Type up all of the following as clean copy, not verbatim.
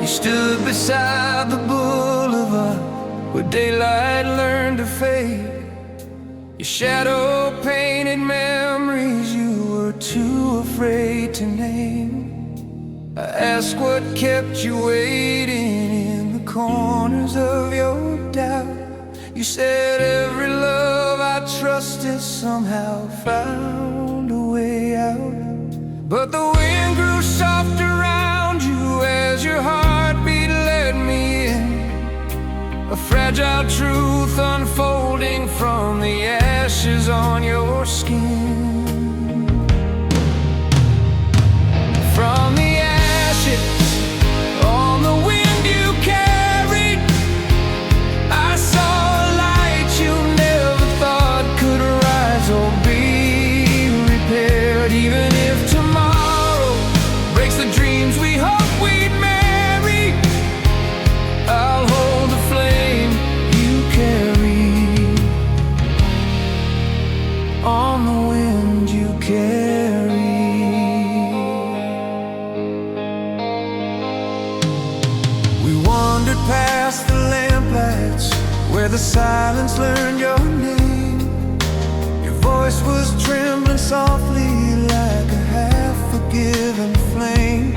Stood beside the boulevard where daylight learned to fade. Your shadow painted memories you were too afraid to name. I asked what kept you waiting in the corners of your doubt. You said every love I trusted somehow found a way out. But the wind grew soft around you as your heartbeat led me in, a fragile truth unfolding from the ashes on your skin. From the ashes on the wind you carried, I saw a light you never thought could rise or be repaired. Even if tomorrow breaks the dreams we hope we'd marry, I'll hold the flame you carry. On the wind you carry. We wandered past the lamplights where the silence learned your name. Your voice was trembling softly like a half-forgiven flame.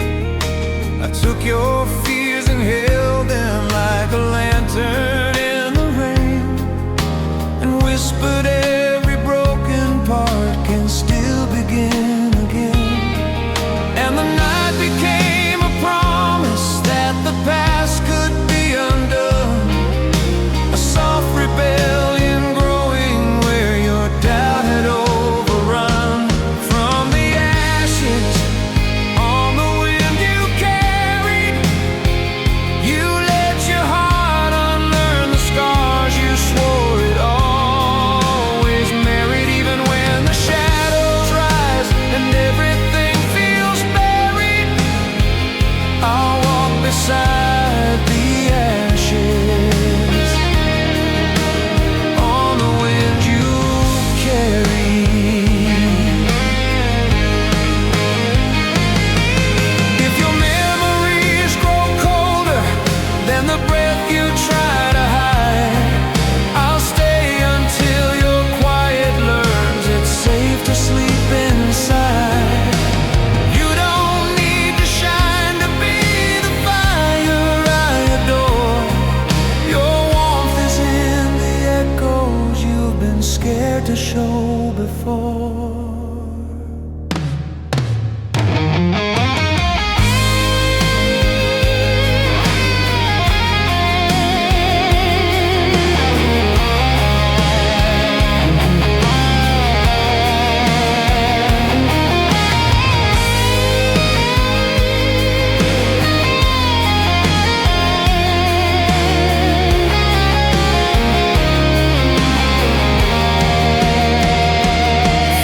I took your fears and held them like a lantern in the rain, and whispered every broken part can still begin again. And the night became a promise that the past could be undone, a soft rebellion growing where your doubt had overrun. From the ashes on the wind you carried, you let your heart unlearn the scars you swore it always married. Even when the shadows rise and everything feels buried, I'll walk beside the ashes on the wind you carry. If your memories grow colder than the breath you try to hide, I'll stay until your quiet learns it's safe to sleep inside. You don't need to shine to be the fire I adore. Your warmth is in the echoes you've been scared to show before.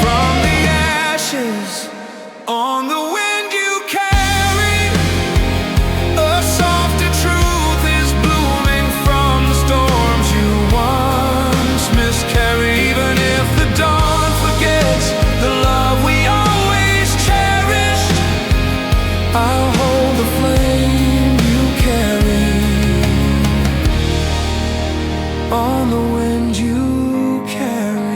From the ashes on the wind you carried, a softer truth is blooming from the storms you once miscarried. Even if the dawn forgets the love we always cherished, I'll hold the flame you carry. On the wind you carry.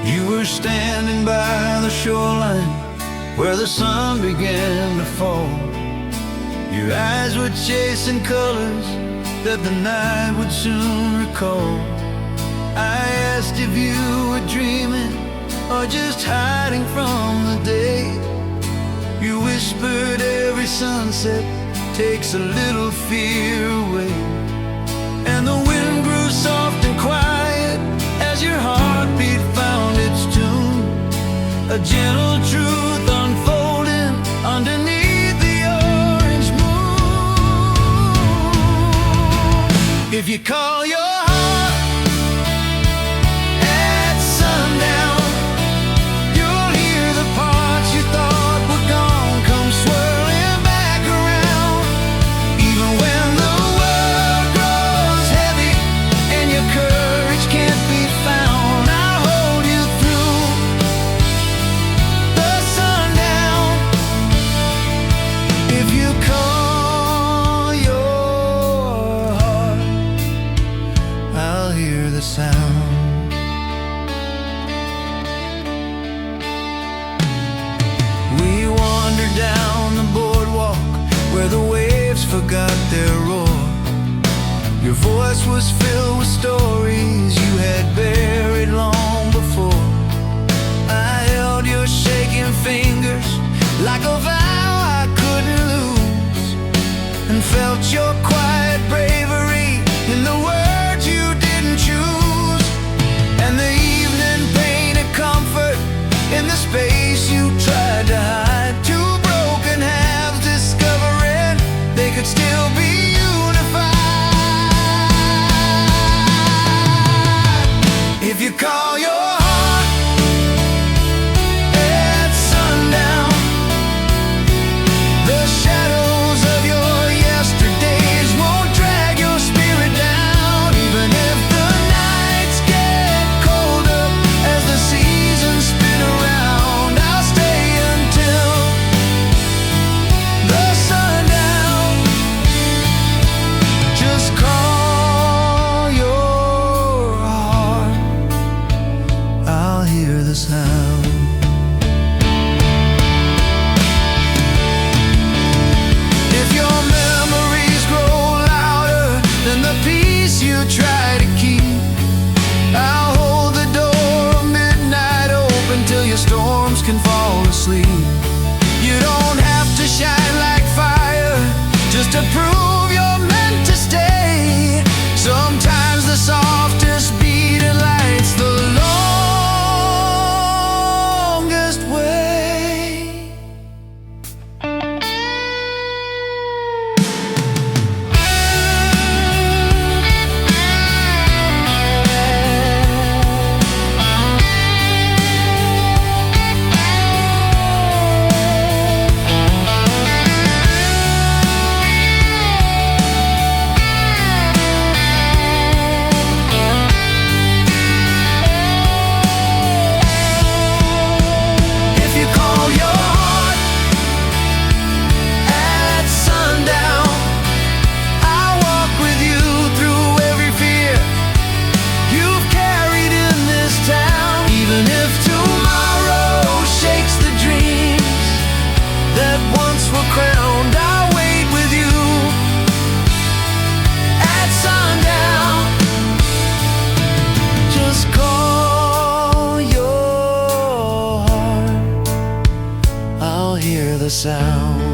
You were standing by the shoreline where the sun began to fall. Your eyes were chasing colors that the night would soon recall. I asked if you were dreaming or just hiding from the day. You whispered every sunset takes a little fear away. And the wind grew soft and quiet as your heartbeat found its tune. A gentle truth unfolding underneath the orange moon. If you call your heart at sundown, you'll hear the parts you thought were gone come swirling back around. Even when the world grows heavy and your courage can't be found, I'll hold you through the sundown. If you call your heart, I'll hear the sound. We wandered down the boardwalk where the waves forgot their roar. Your voice was filled with stories you had buried long before. I held your shaking fingers like a vow I couldn't lose, and felt your quiet bravery in the words you didn't choose. And the evening painted comfort in the space you tried to hide. Two broken halves discovering they could still be unified. If you call your heart at sundown, the shadows of your yesterdays won't drag your spirit down. Even if the nights get colder as the seasons spin around, I'll stay until the sundown. Just call your heart, I'll hear the sound. If your memories grow louder than the peace you try to keep, I'll hold the door of midnight open till your storms can fall asleep. You don't have to shine like fire just to prove you're meant to stay. Sometimes the softest beating light's the longest way. If you call your heart at sundown, I'll walk with you through every fear you've carried in this town. Even if tomorrow shakes the dreams that once were crowned, I'll wait with you at sundown. Just call your heart, I'll hear the sound.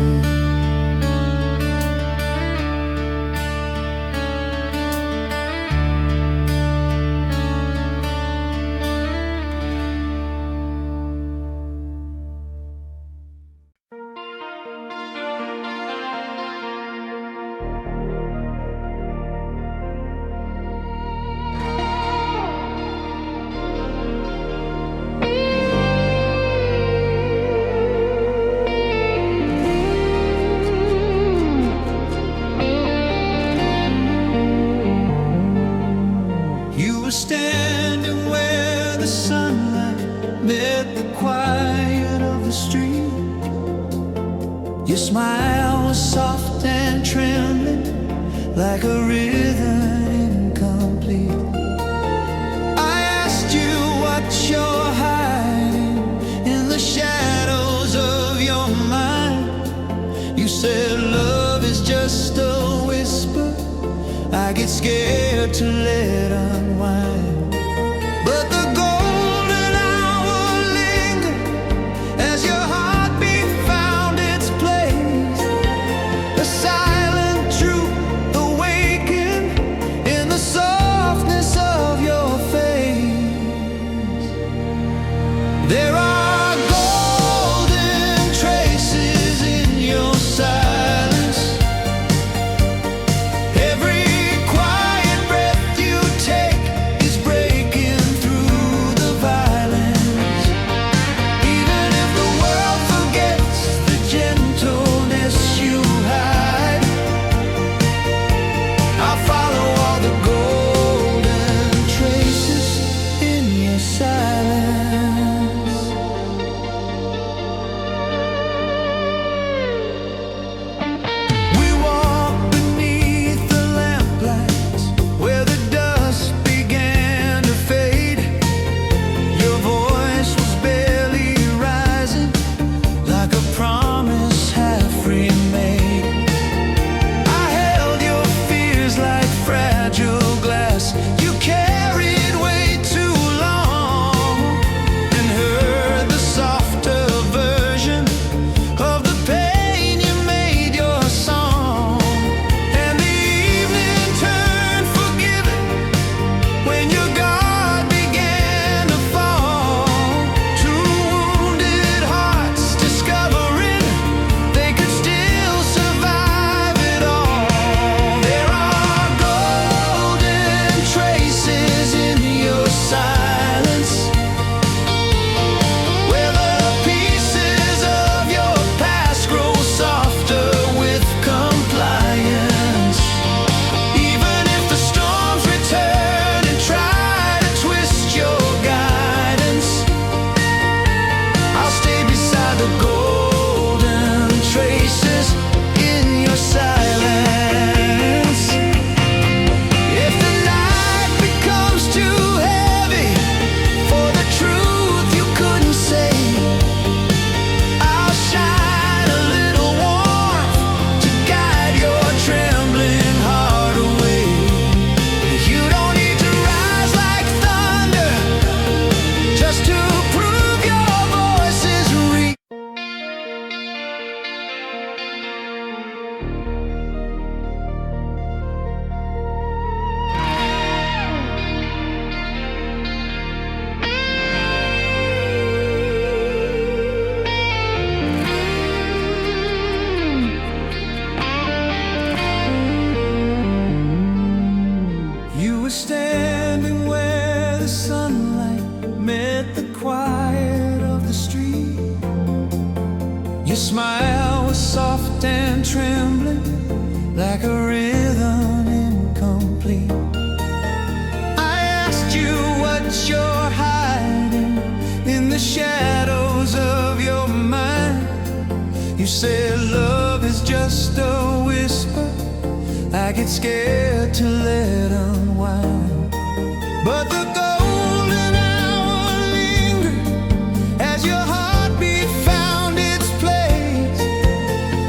You were standing where the sunlight met the quiet of the street. Your smile was soft and trembling like a rhythm incomplete. I asked you what your heart get scared to let unwind. But the golden hour lingered as your heartbeat found its place. A silent truth awakened in the softness of your face. There are golden traces in your silence. Every quiet breath you take is breaking through the violence. Even if the world forgets the gentleness you hide, I'll follow all the golden traces in your silence. We walk beneath the lamplights where the dust began to fade. Your voice was barely rising, like a promise half remade. I held your fears like fragile glass you carried way too long, and heard the softer version of the pain you made your song. And the evening turned forgiving when your guard began to fall. Two wounded hearts discovering they could still survive it all. There are golden traces in your silence, where the pieces of your past grow softer with compliance. Even if the storms return and try to twist your guidance, I'll stay beside the golden traces in your silence. If the night becomes too heavy for the truth you couldn't say, I'll shine a little warmth to guide your trembling heart away. You don't need to rise like thunder just to prove your voice is real. You were standing where the sunlight met the quiet of the street. Your smile was soft and trembling, like a rhythm incomplete. I asked you what you're hiding in the shadows of your mind. You said love is just a whisper I get scared to let unwind. But the golden hour lingered as your heartbeat found its place.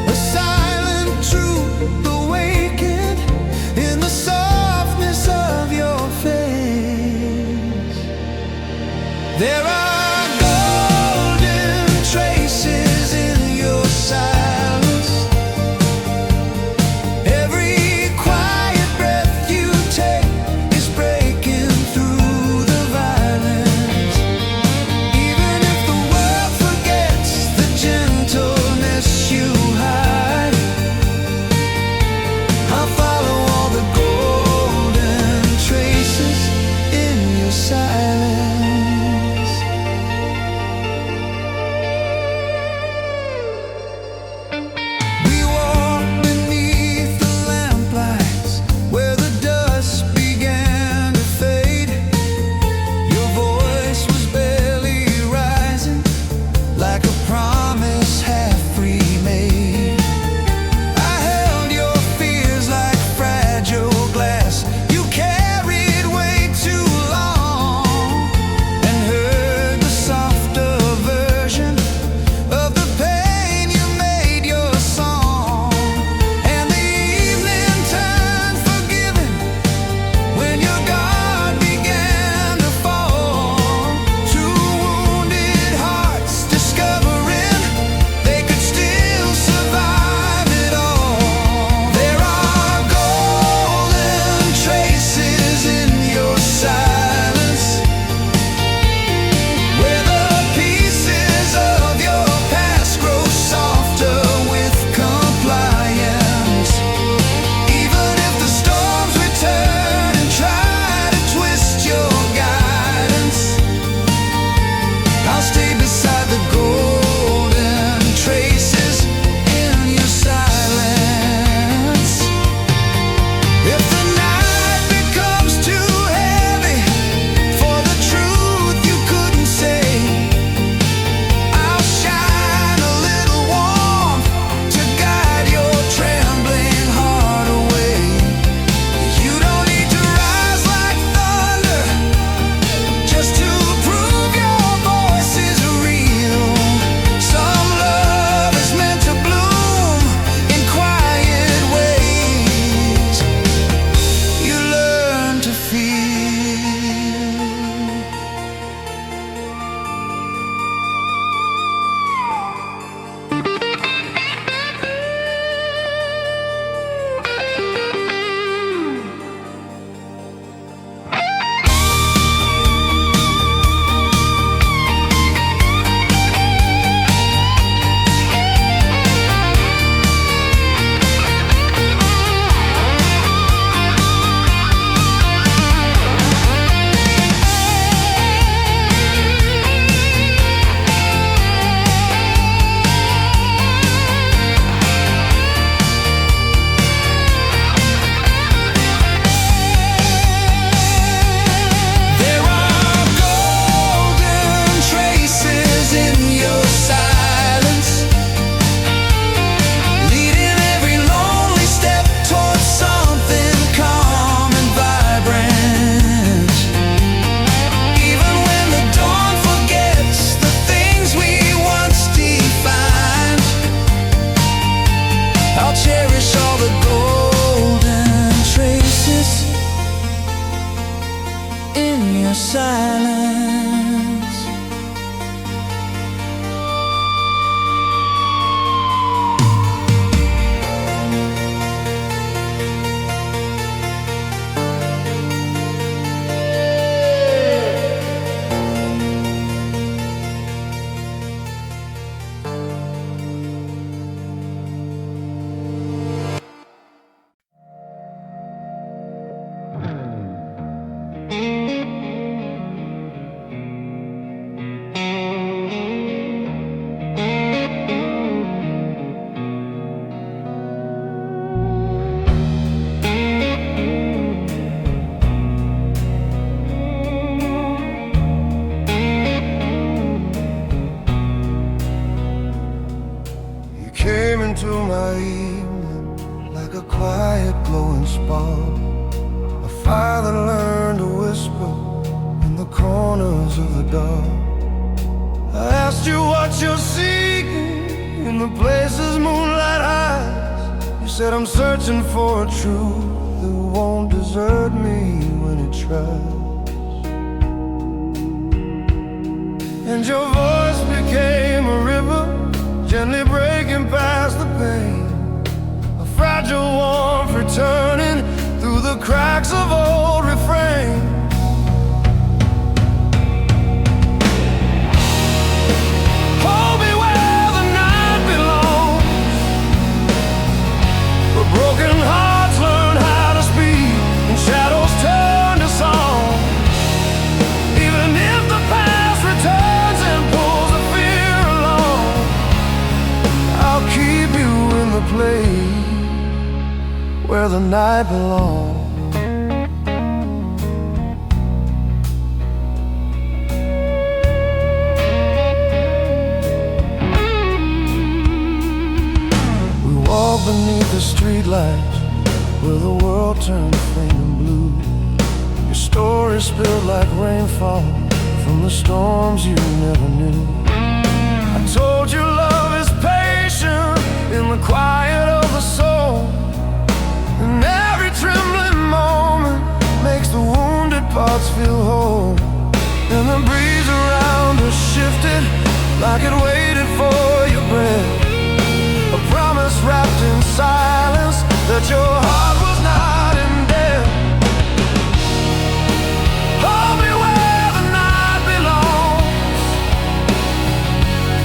A silent truth awakened in the softness of your face. There are golden traces in your silence. Every quiet breath you take is breaking through the violence. Even if the world forgets the gentleness you hide, I'll follow all the golden traces in your silence. by evening, like a quiet glowing spark, a fire that learned to whisper in the corners of the dark. I asked you what you're seeking in the places moonlight hides. You said I'm searching for a truth that won't desert me when it tries. And your voice became a river, gently breaking past the pain, a fragile warmth returning through the cracks of old refrains. Hold me where the night belongs, where broken hearts learn how to speak and shadows turn to song. Even if the past returns and pulls the fear along, I'll keep you in the place where the night belongs. We walk beneath the streetlights where the world turned faint and blue. Your story spilled like rainfall from the storms you never knew. I told you love is patient in the quiet of the soul, and every trembling moment makes the wounded parts feel whole. And the breeze around us shifted like it waited for your breath, a promise wrapped in silence that your heart was not in death. Hold me where the night belongs,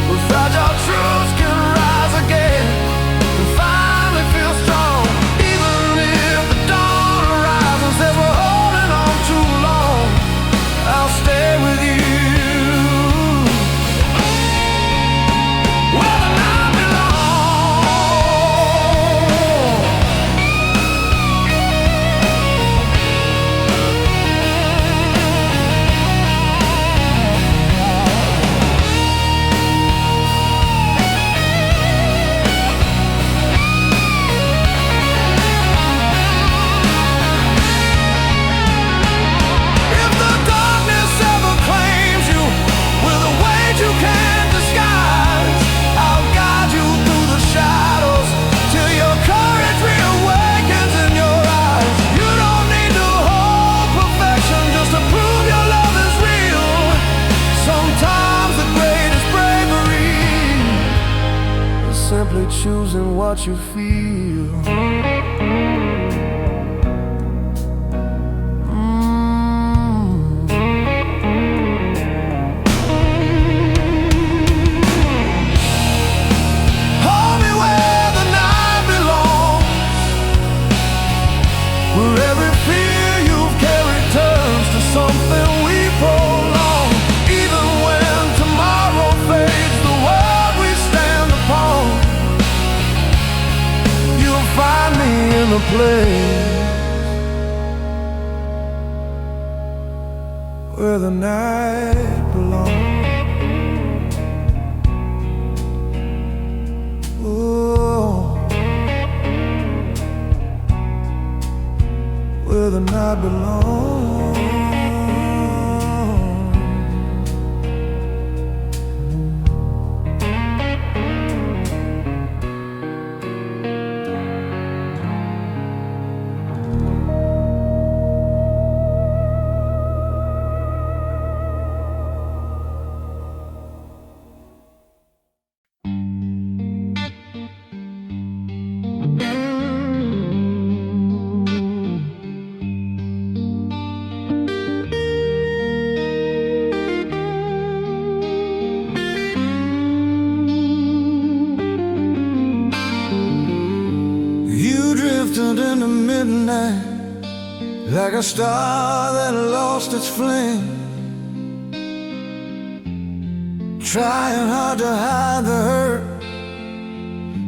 where fragile truths can rise again and finally feel strong. Even if the dawn arises and says we're holding on too long, I'll stay with you where the night belongs. If the darkness ever claims you with a weight you can't disguise, I'll guide you through the shadows till your courage reawakens in your eyes. You don't need to hold perfection just to prove your love is real. Sometimes the greatest bravery is simply choosing what you feel. Hold me where the night belongs, where every fear you've carried turns to something we prolong. Even when tomorrow fades, the world we stand upon, you'll find me in the place where the night belongs. Oh, where the night belongs. You drifted into midnight like a star that lost its flame, trying hard to hide the hurt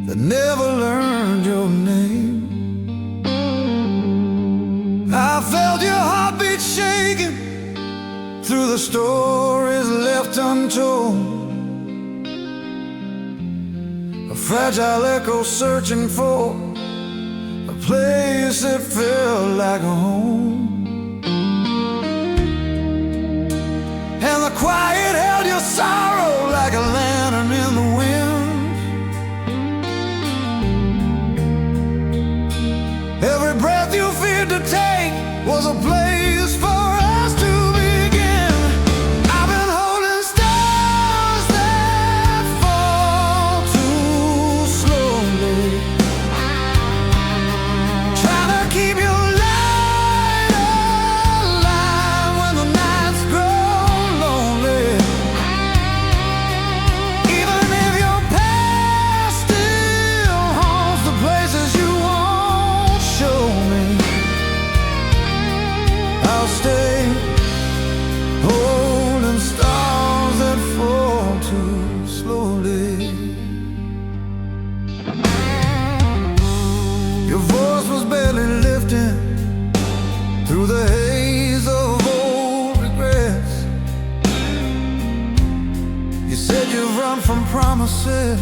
that never learned your name. I felt your heartbeat shaking through the stories left untold, a fragile echo searching for a place that felt like a home. And the quiet held your sorrow like a lantern in the wind. Every breath you feared to take was a place for us to begin. I've been holding stars that fall too slowly, trying to keep your light alive when the nights grow lonely. Even if your past still haunts the places you won't show me, I'll stay holding stars that fall too slowly. Your voice was barely lifting through the haze of old regrets. You said you've run from promises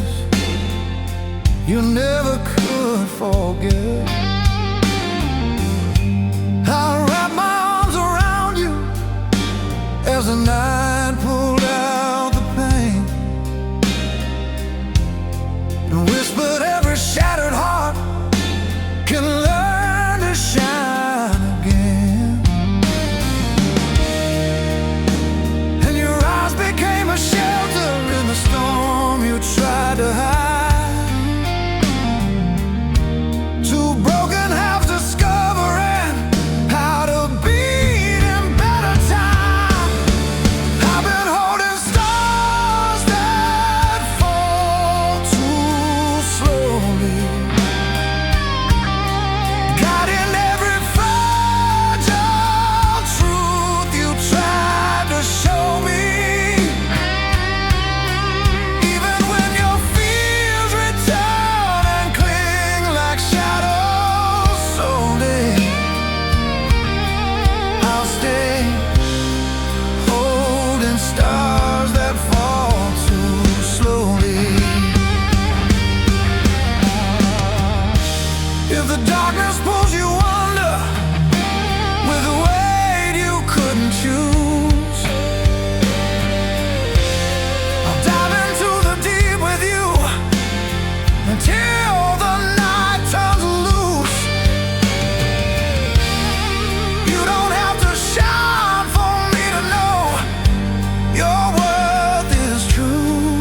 you never could forget. I'll wrap my arms around you as the night pulled out the pain, and whispered every shattered heart can learn to shine again. And your eyes became a shelter in the storm you tried to hide. Two broken halves discovering how to beat in better time. I've been holding stars that fall too slowly, guiding every fragile truth you tried to show me. Even when your fears return and cling like shadows slowly, I'll stay holding stars that fall too slowly. If the darkness pulls you under with a weight you couldn't choose, I'll dive into the deep with you until the night turns loose. You don't have to shine for me to know your worth is true.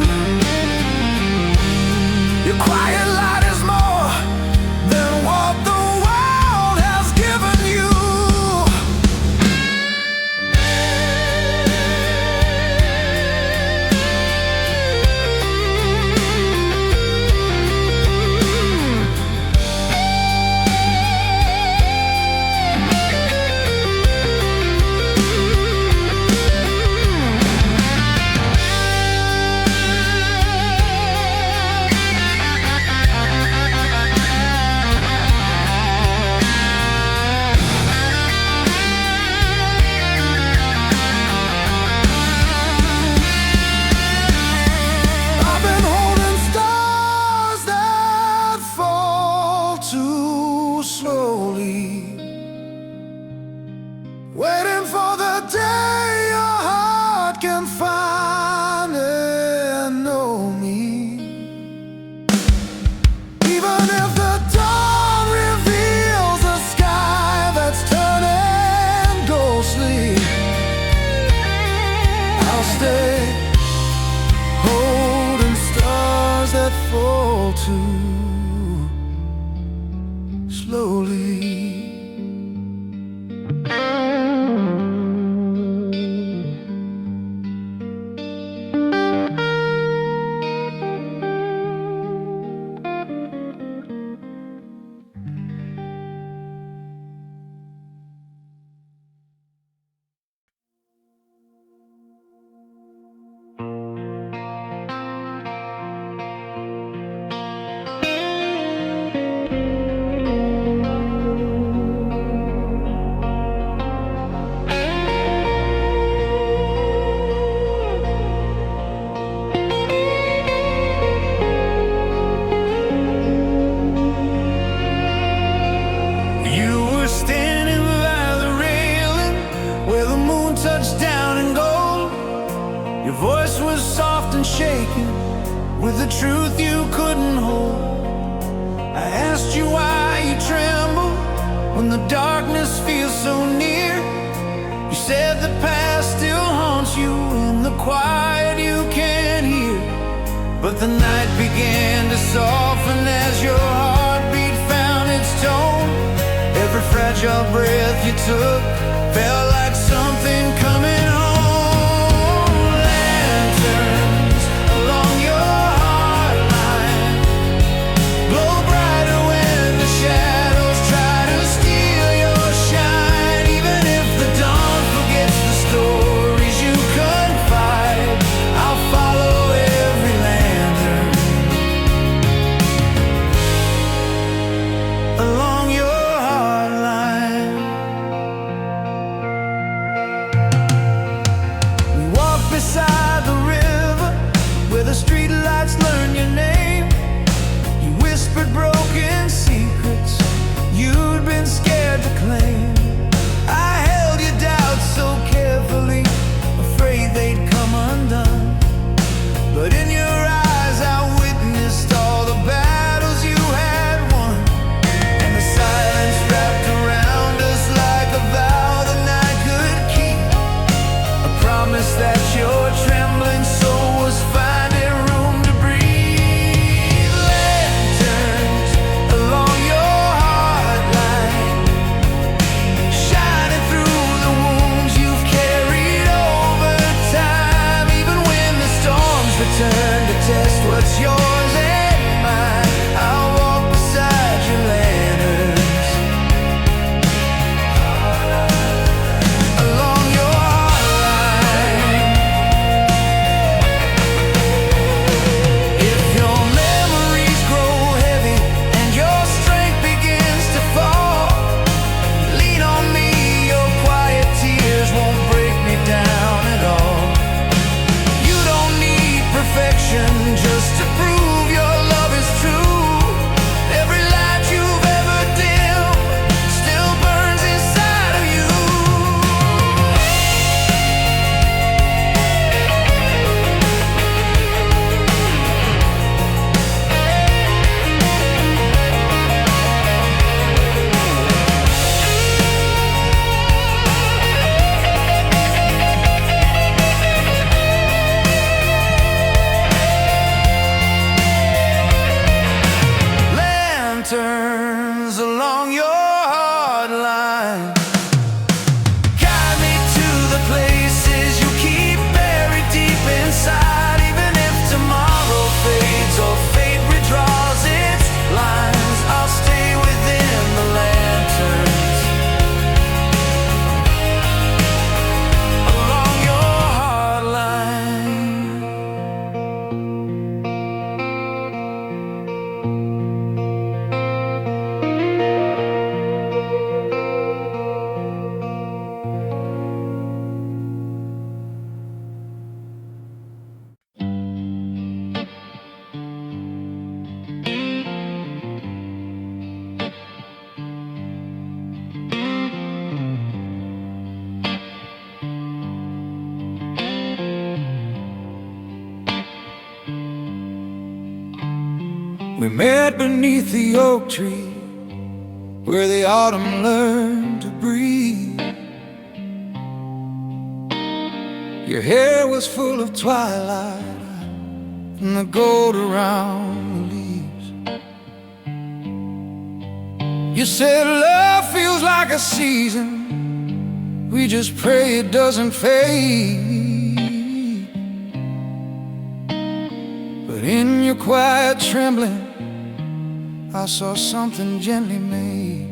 Your quiet light is more than what the world has given you. I've been holding stars that fall too slowly, waiting for the day your heart can find and know me. Even if the dawn reveals a sky that's turning ghostly, I'll stay holding stars that fall too slowly. Your voice was soft and shaken with the truth you couldn't hold. I asked you why you tremble when the darkness feels so near. You said the past still haunts you in the quiet you can't hear. But the night began to soften as your heartbeat found its tone. Every fragile breath you took felt like something coming home. Lanterns along your heart line glow brighter when the shadows try to steal your shine. Even if the dawn forgets the stories you confide, I'll follow every lantern along your heart line. We walked beside the river where the streetlights learn your name. You whispered broken secrets you'd been scared to claim. I held your doubts so carefully, afraid they'd come undone. But in your eyes I witnessed all the battles you had won. And the silence wrapped around us like a vow the night could keep. A promise that your trembling soul was finding room to breathe. Lanterns along your heart line, shining through the wounds you've carried over time. Even when the storms return to test what's yours and mine, I'll walk beside your lanterns along your heart line. If your memories grow heavy and your strength begins to fall, lean on me, your quiet tears won't break me down at all. You don't need perfection just to prove your love is true. Every light you've ever dimmed still burns inside of you. Lanterns along your heart line, guide me to the places you keep buried deep inside. Even if tomorrow fades or fate redraws its lines, I'll stay within the lanterns along your heart line. We met beneath the oak tree where the autumn learned to breathe. Your hair was full of twilight and the gold around the leaves. You said love feels like a season, we just pray it doesn't fade. But in your quiet trembling I saw something gently made.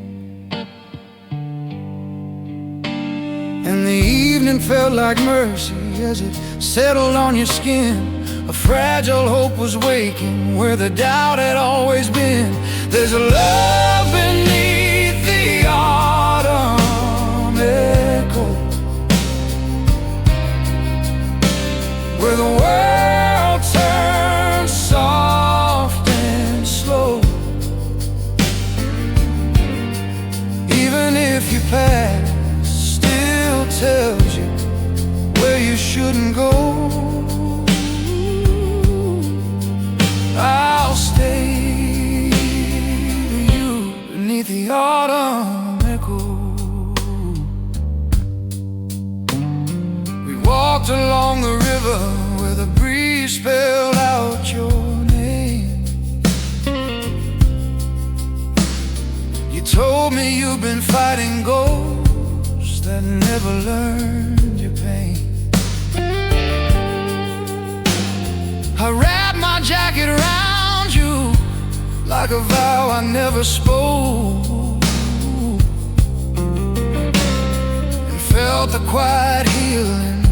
And the evening felt like mercy as it settled on your skin. A fragile hope was waking where the doubt had always been. There's a love beneath the autumn echo, where the world turns soft and slow. Even if your past still tells you where you shouldn't go, you've been fighting ghosts that never learned your pain. I wrapped my jacket around you like a vow I never spoke, and felt the quiet healing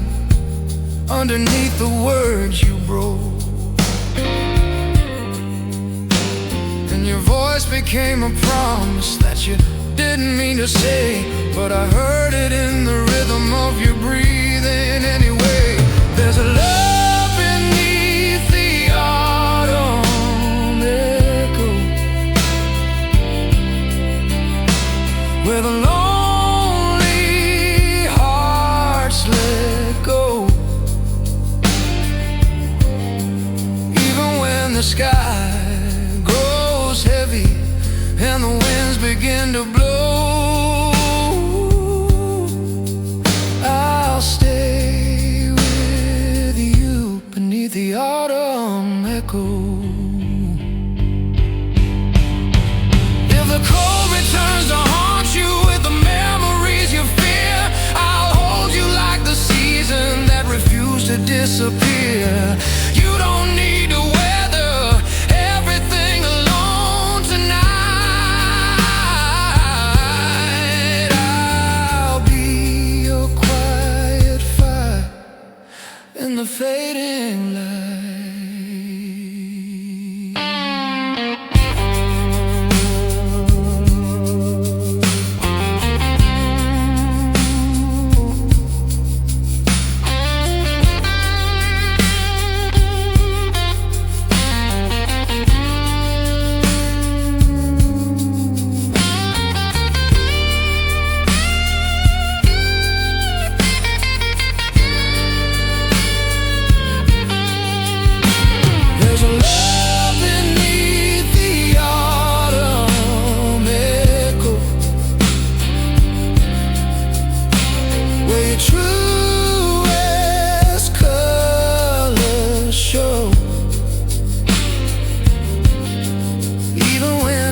underneath the words you broke. And your voice became a promise that you didn't mean to say, but I heard it in the rhythm of your breathing anyway. There's a love beneath the autumn echo, where the lonely hearts let go. Even when the sky grows heavy and the winds begin to blow, I'll stay with you beneath the autumn echo. If the cold returns to haunt you with the memories you fear, I'll hold you like the season that refused to disappear. You don't need to weather everything alone tonight. I'll be your quiet fire in the fading light.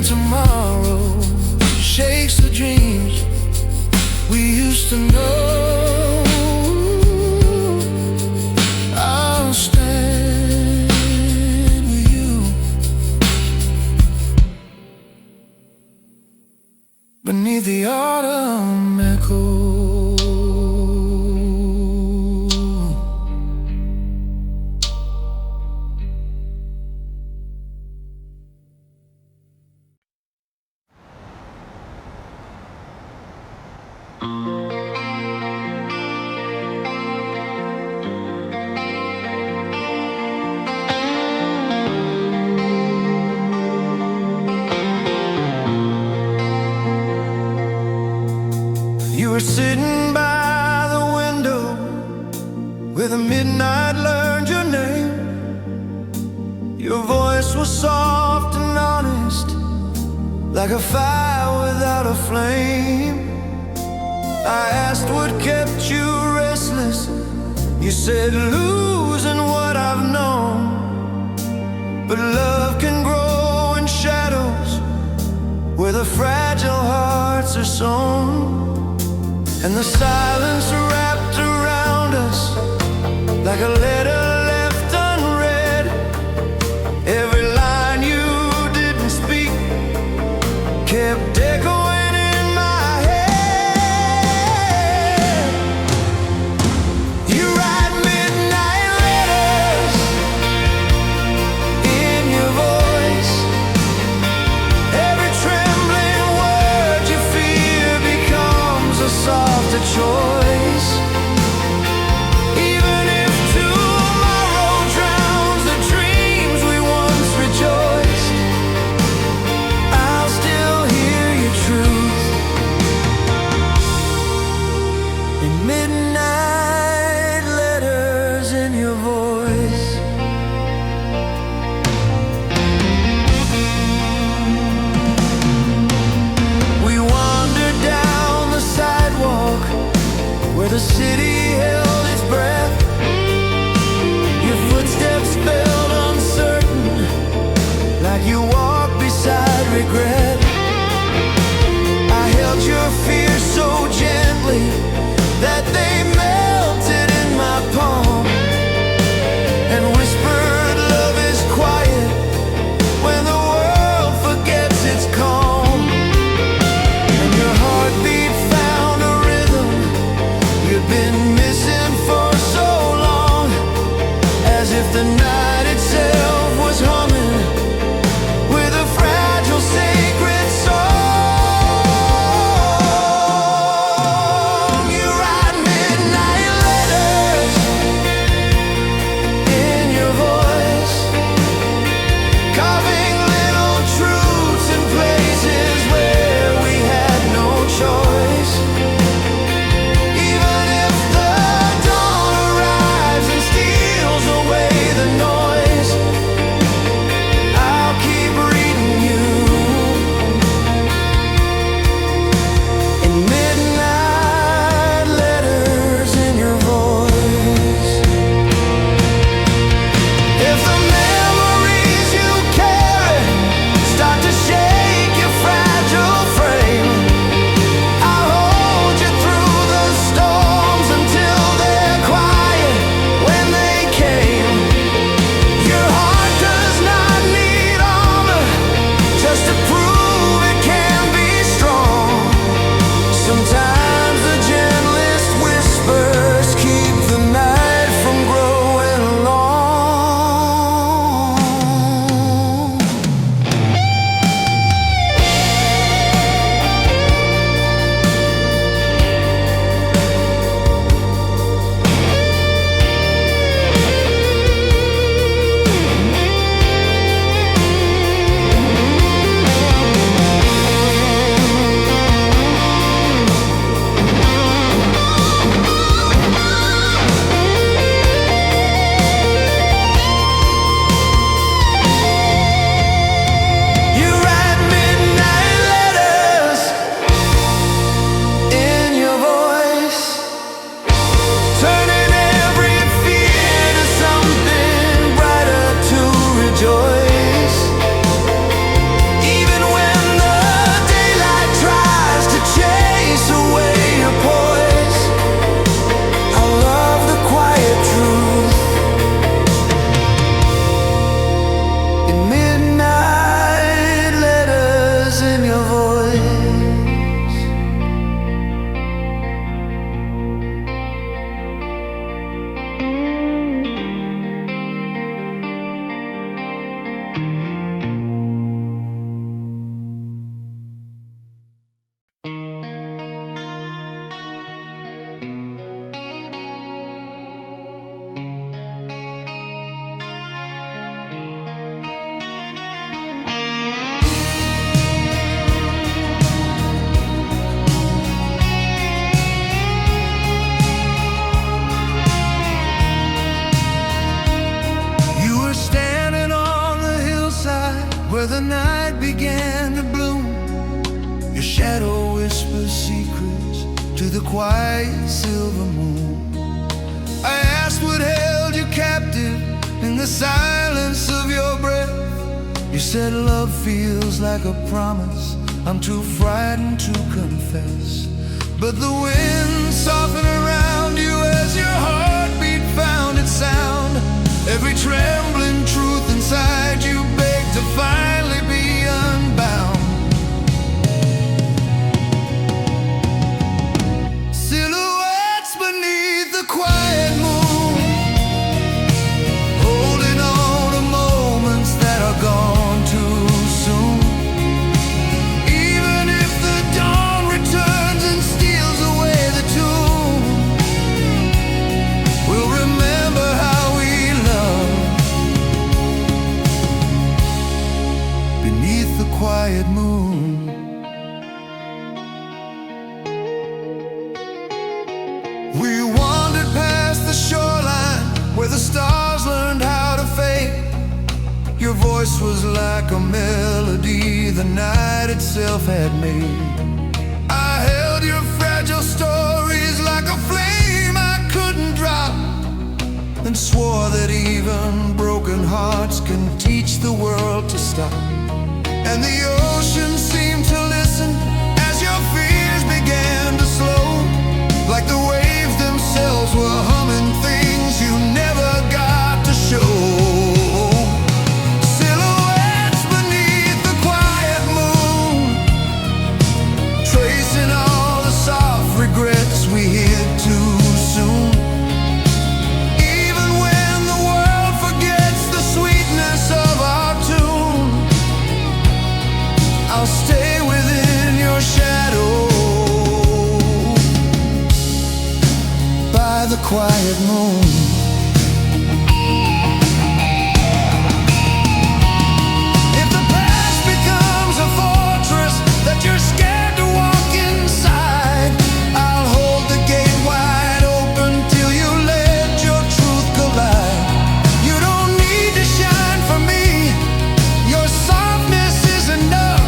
Tomorrow shakes the dreams we used to know, I'll stand with you beneath the autumn echo. You were sitting by the window where the midnight learned your name. Your voice was soft and honest, like a fire without a flame. I asked what kept you restless. You said losing what I've known. But love can grow in shadows where the fragile hearts are sown. And the silence wrapped around us like a letter left unread. Every line you didn't speak kept echoing in my head. You write midnight letters in your voice. Every trembling word you fear becomes a softer choice. Even if too The night itself was humming with a fragile sacred song. You write midnight letters in your voice, carving little truths in places where we had no choice. Even if the dawn arrives and steals away the noise, I'll keep reading you in midnight letters in your voice. If the memories you carry start to shake your fragile frame, I'll hold you through the storms until they're quiet when they came. Your heart does not need armor just to prove it can be strong. Sometimes the gentlest whispers keep the night from growing long. You write midnight letters in your voice, turning every fear to something brighter to rejoice. Even when the daylight tries to chase away your poise, I love the quiet truth in midnight letters in your voice. You were standing on the hillside where the night began to bloom. Your shadow whispers secrets to the quiet silver moon. I asked what held you captive in the silence of your breath. You said love feels like a promise I'm too frightened to confess. But the wind softened around you as your heartbeat found its sound. Every trembling truth inside you begged to finally be unbound. Silhouettes beneath the quiet moon, holding on to moments that are gone too soon. Even if the dawn returns and steals away the tune, we'll remember how we loved beneath the quiet moon. We wandered past the shoreline where the stars learned how to fade. Your voice was like a melody the night itself had made. I held your fragile stories like a flame I couldn't drop, and swore that even broken hearts can teach the world to stop. And the ocean seemed to listen as your fears began to slow, like the waves themselves were humming things you never got to show. Silhouettes beneath the quiet moon, tracing all the soft regrets we hid too soon. Even when the world forgets quiet moon. If the past becomes a fortress that you're scared to walk inside, I'll hold the gate wide open till you let your truth collide. You don't need to shine for me, your softness is enough.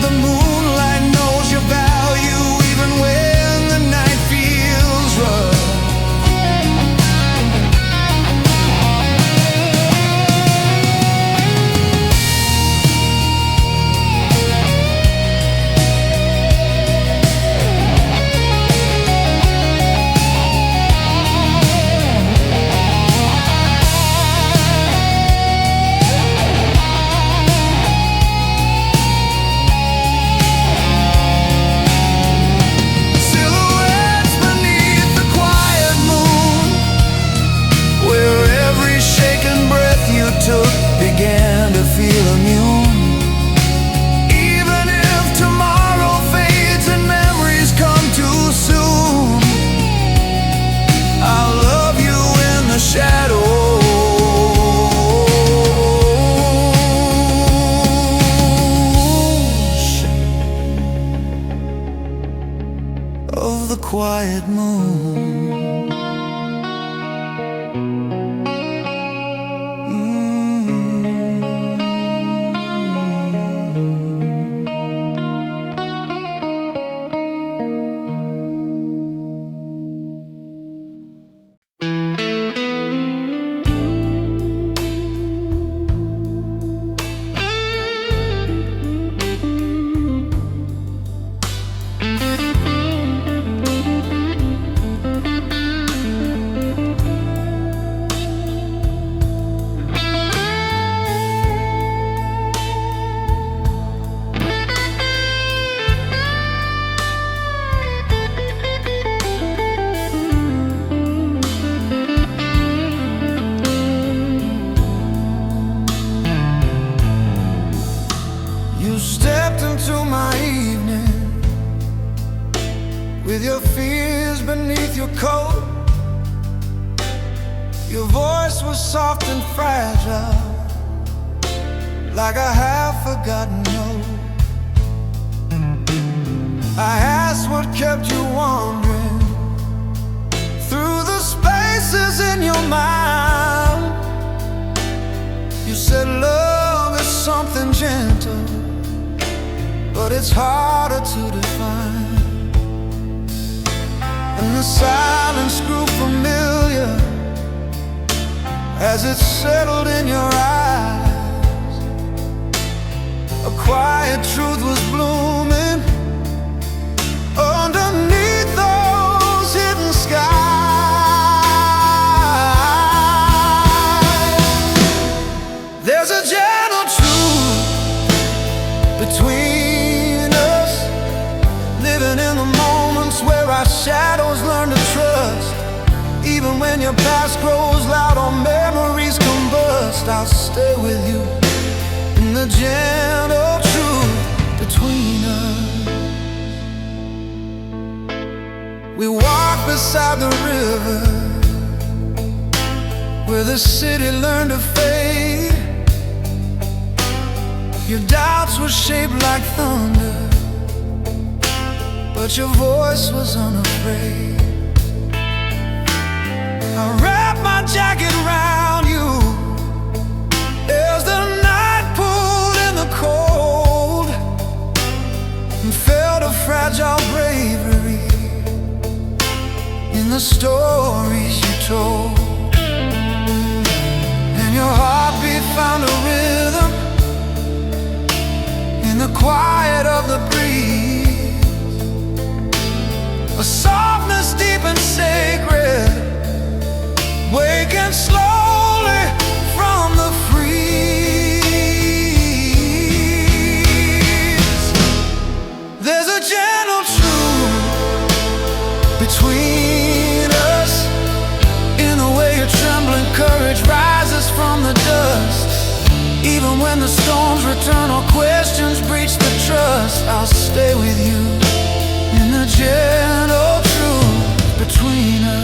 The moonlight knows your value even when the night feels rough. Silhouettes beneath the quiet moon, where every shaken breath you took began to feel immune. Even if tomorrow fades and memories come too soon, I'll love you in the shadows of the quiet moon. You stepped into my evening with your fears beneath your coat. Your voice was soft and fragile, like a half-forgotten note. I asked what kept you wandering through the spaces in your mind. You said love is something gentle, but it's harder to define. And the silence grew familiar as it settled in your eyes. A quiet truth was blooming underneath those hidden skies. There's a gentle truth between us, living in the moments where our shadows learn to trust. Even when your past grows loud or memories combust, I'll stay with you in the gentle truth between us. We walk beside the river where the city learned to fade. Your doubts were shaped like thunder, but your voice was unafraid. I wrapped my jacket around you as the night pulled in the cold, and felt a fragile bravery in the stories you told. And your heartbeat found a rhythm in the quiet of the breeze, a softness deep and sacred, waking slowly from the freeze. There's a gentle truth between us, in the way your trembling courage rises from the dust. Even when the storms return or questions breach the trust, I'll stay with you in the gentle truth between us.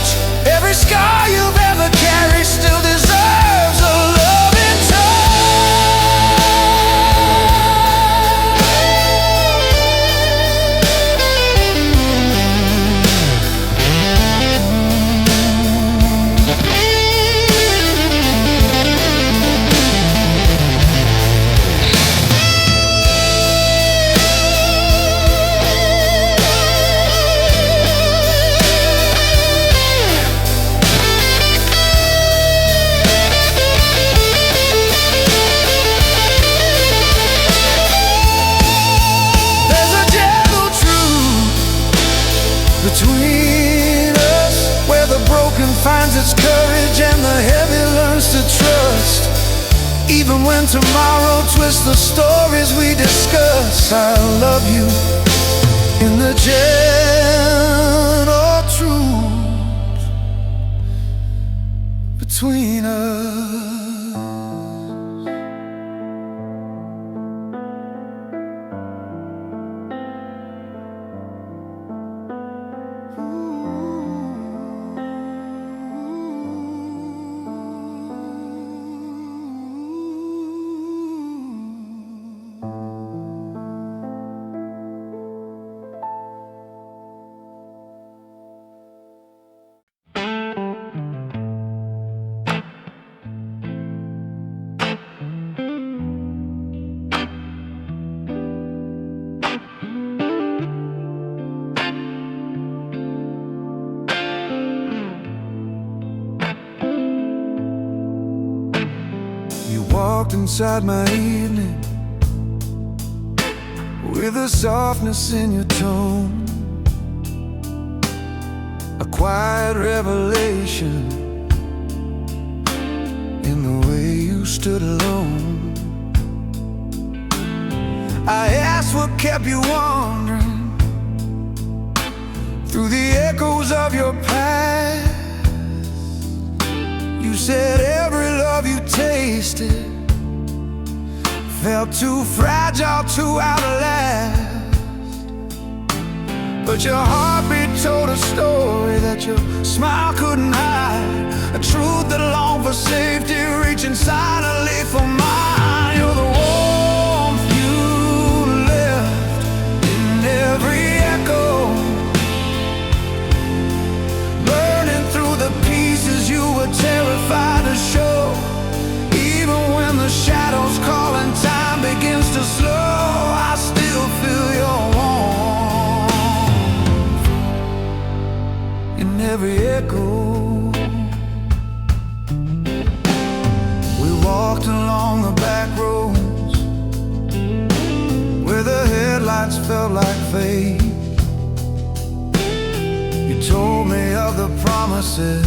touch. Every scar you've ever carried still deserves a loving between us, where the broken finds its courage and the heavy learns to trust. Even when tomorrow twists the stories we discuss, I love you in the gentle truth between us. Walked inside my evening with a softness in your tone, a quiet revelation in the way you stood alone. I asked what kept you wandering through the echoes of your past. You said every love you tasted felt too fragile to outlast, but your heartbeat told a story that your smile couldn't hide, a truth that longed for safety, reaching silently for mine. You're the warmth you left in every echo, burning through the pieces you were terrified to show. Even when the shadows call and time begins to slow, I still feel your warmth in every echo. We walked along the back roads where the headlights felt like fate. You told me of the promises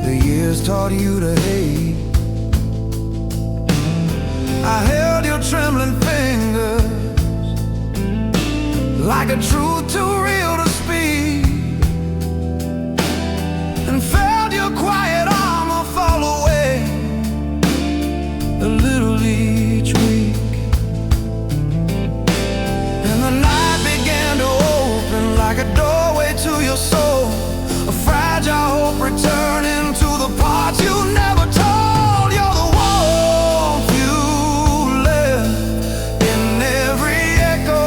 the years taught you to hate. I held your trembling fingers like a truth too real to speak, and felt your quiet armor fall away a little each week. And the night began to open like a doorway to your soul, a fragile hope returning to the parts you never told. You're the warmth you left in every echo,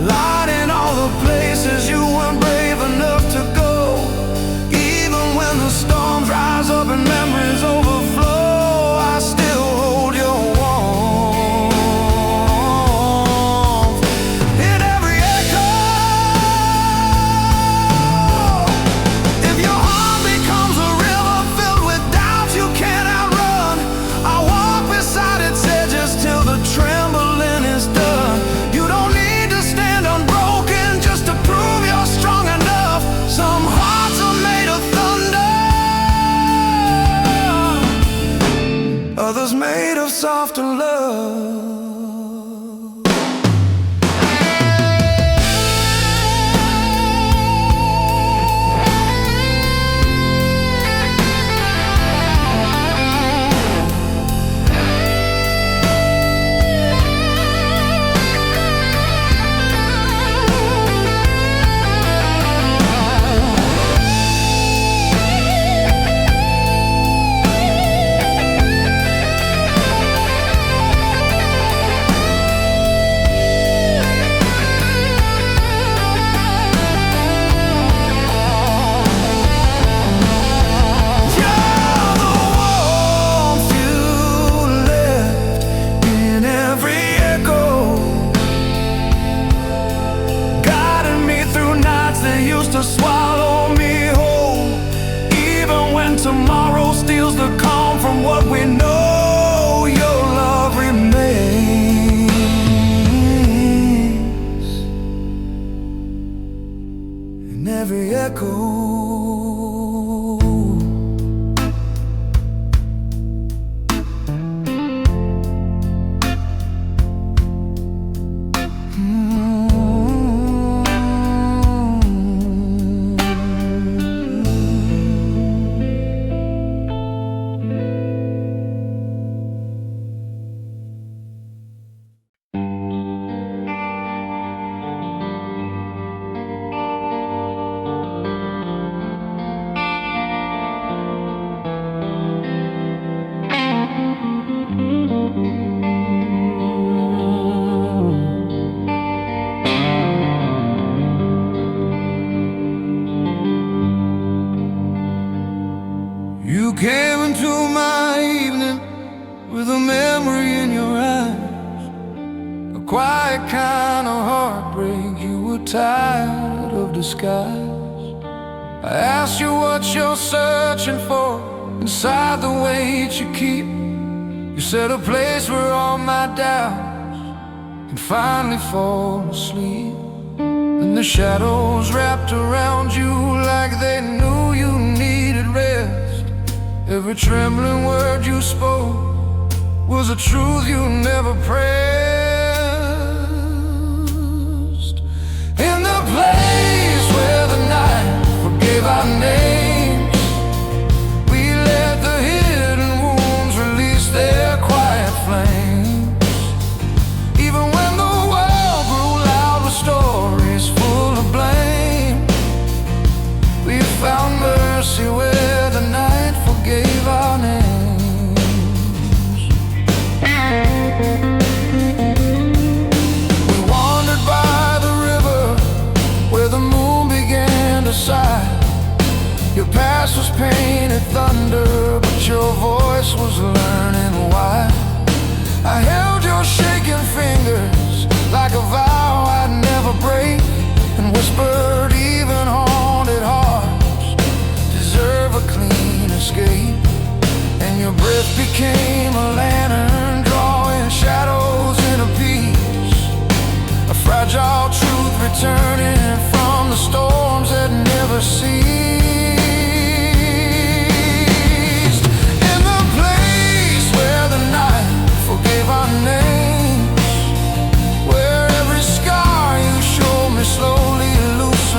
lighting all the places you weren't brave enough to go. Even when the storms rise up and memories overflow, I still hold your warmth in every echo. If your heart becomes a river filled with doubts you can't outrun, I walk beside its edges till the trembling is done. You don't need to stand unbroken just to prove you're strong enough. Some hearts are made of thunder, others made of softer love. but we know your love remains in every echo. You came into my evening with a memory in your eyes, a quiet kind of heartbreak. You were tired of disguise. I asked you what you're searching for inside the weight you keep. You said a place where all my doubts can finally fall asleep. And the shadows wrapped around you like they knew you needed rest. Every trembling word you spoke was a truth you never pressed. In the place where the night forgave our names, we let the hidden wounds release their quiet flames. Even when the world grew loud with stories full of blame, we found mercy where the night forgave our names. We wandered by the river where the moon began to sigh. Your past was painted thunder, but your voice was learning why. I held your shaking fingers like a vow I'd never break, and whispered even haunted hearts deserve a clean escape. And your breath became a lantern, drawing shadows into peace, a fragile truth returning from the storms that never ceased. In the place where the night forgave our names, where every scar you showed me slowly loosened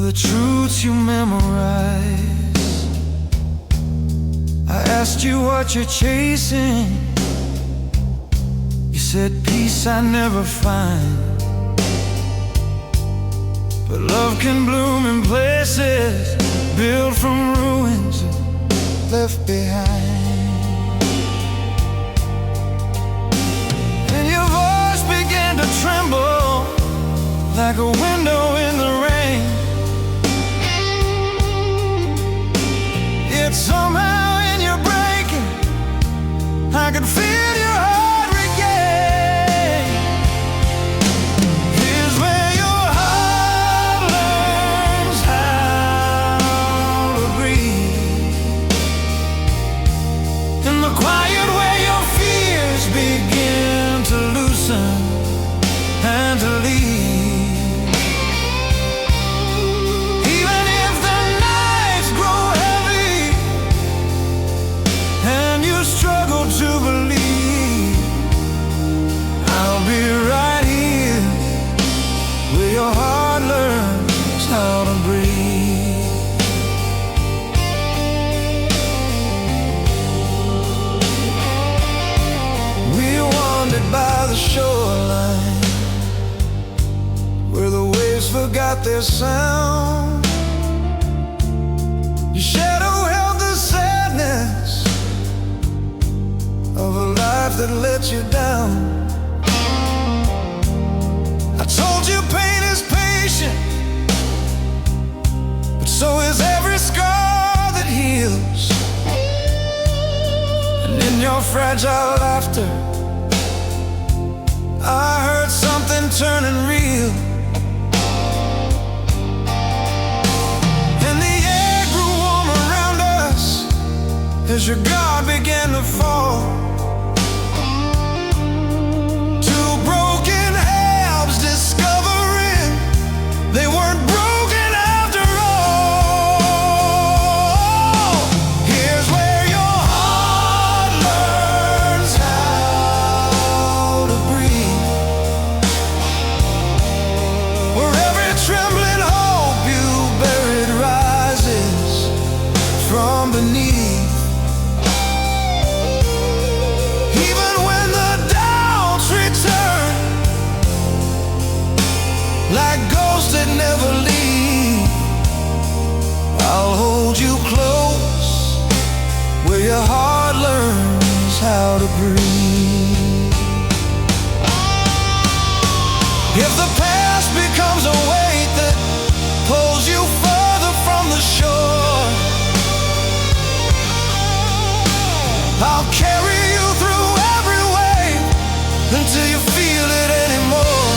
the truths you memorize. I asked you what you're chasing. You said peace I never find, but love can bloom in places built from ruins left behind. And your voice began to tremble like a window in the rain. Yet somehow in your breaking, I could feel your heart regain. Here's where your heart learns how to breathe. In the quiet where your fears begin to loosen and to leave. To believe I'll be right here where your heart learns how to breathe. We wandered by the shoreline where the waves forgot their sound. Your shadow held the sadness of a life that let you down. I told you pain is patient, but so is every scar that heals. And in your fragile laughter, I heard something turning real. And the air grew warm around us as your guard began to fall. They weren't broken after all. Here's where your heart learns how to breathe, where every trembling hope you buried rises from beneath. Even when the doubts return like ghosts that never leave, I'll hold you close where your heart learns how to breathe. If the past becomes a weight that pulls you further from the shore, I'll carry you through every wave until you feel it anymore.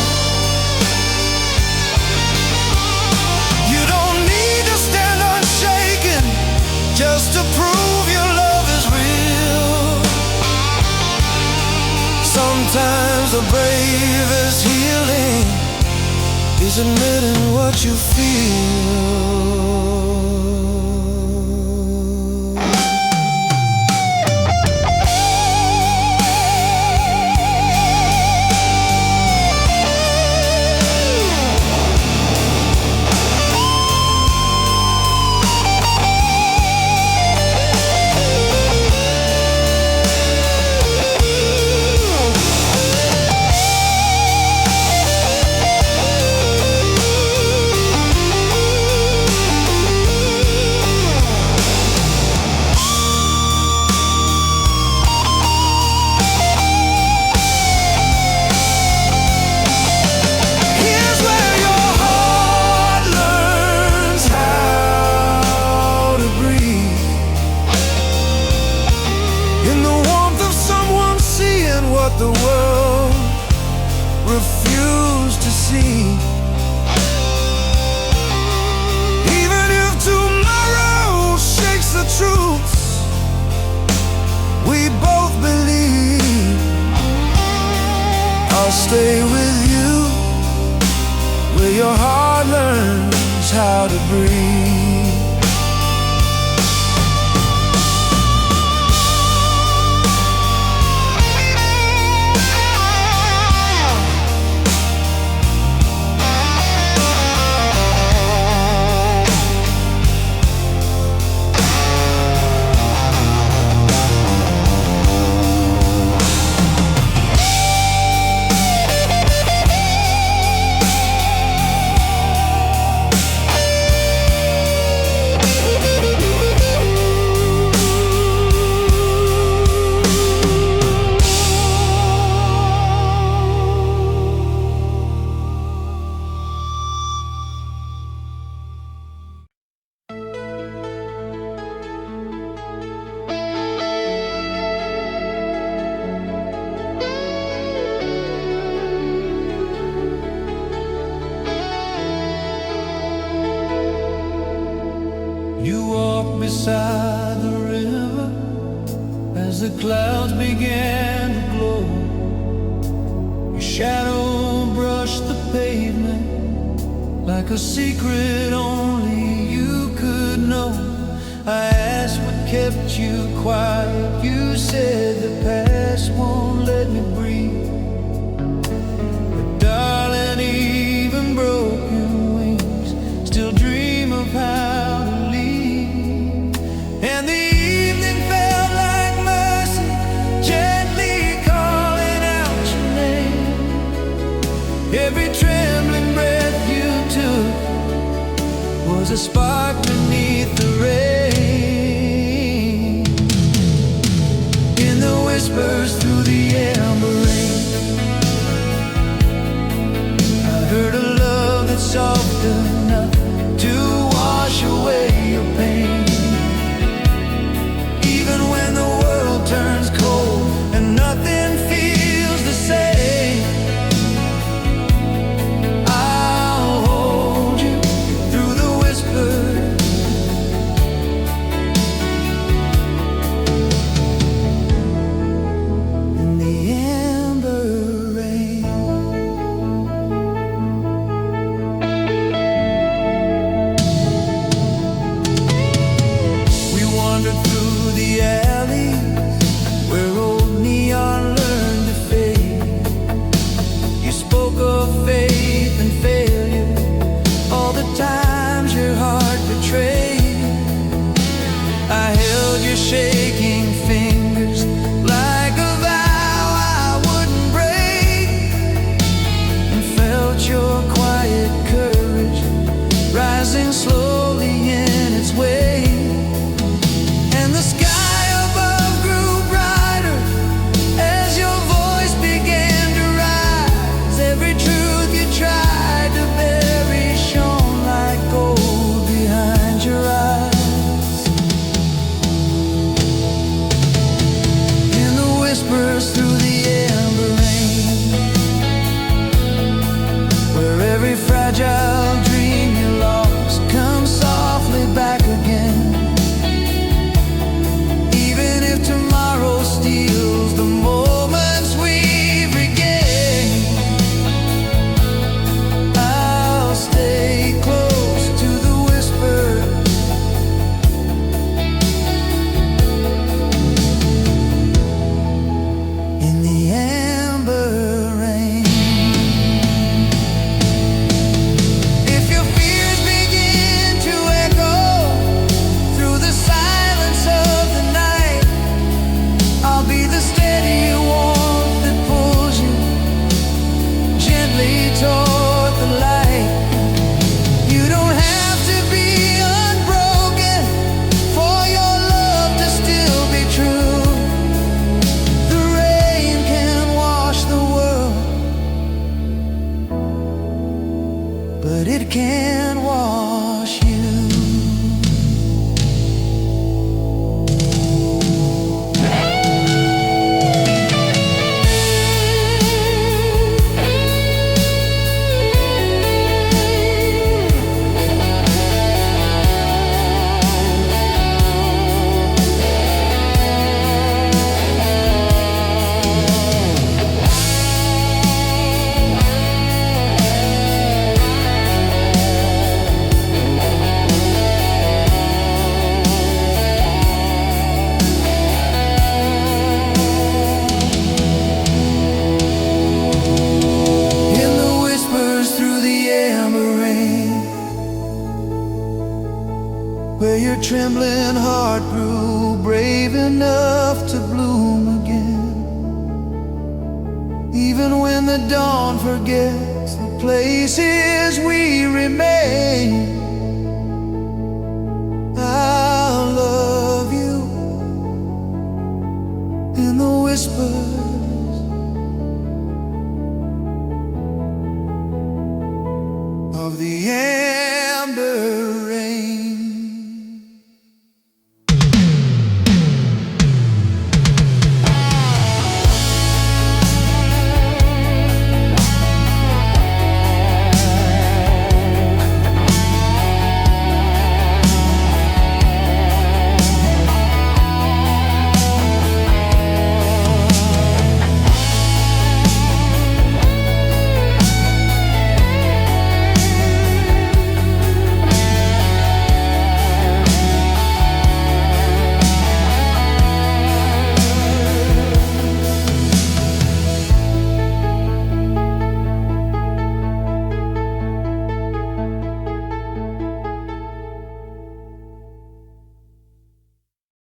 Just to prove your love is real. Sometimes the bravest healing is admitting what you feel. The world refused to see. Even if tomorrow shakes the truths we both believe, I'll stay with you where your heart learns how to breathe. You walked beside the river as the clouds began to glow. Your shadow brushed the pavement like a secret only you could know. I asked what kept you quiet. You said the past won't let me breathe. But darling, even broken wings still dream of how to leave. And the evening felt like mercy, gently calling out your name. Every trembling breath you took was a spark beneath the rain. In the whispers through the amber rain, I heard a love that's soft enough to wash away your pain. Even when the world turns cold and nothing feels the same, I'll hold you through the whispers. Through the alleys where old neon learned to fade, you spoke of faith and failure, all the times your heart betrayed. I held your shaking fingers like a vow I wouldn't break, and felt your quiet courage rising slowly in its way. Through the amber rain, where every fragile dream you lost comes softly back again. Even if tomorrow steals the moments we've regained, I'll stay close to the whispers. In the amber rain, if your fears begin to echo through the silence of the night, I'll be the steady warmth that pulls you gently toward the light. You don't have to be unbroken for your love to still be true. But it can wash you. Where your trembling heart grew brave enough to bloom again. Even when the dawn forgets the places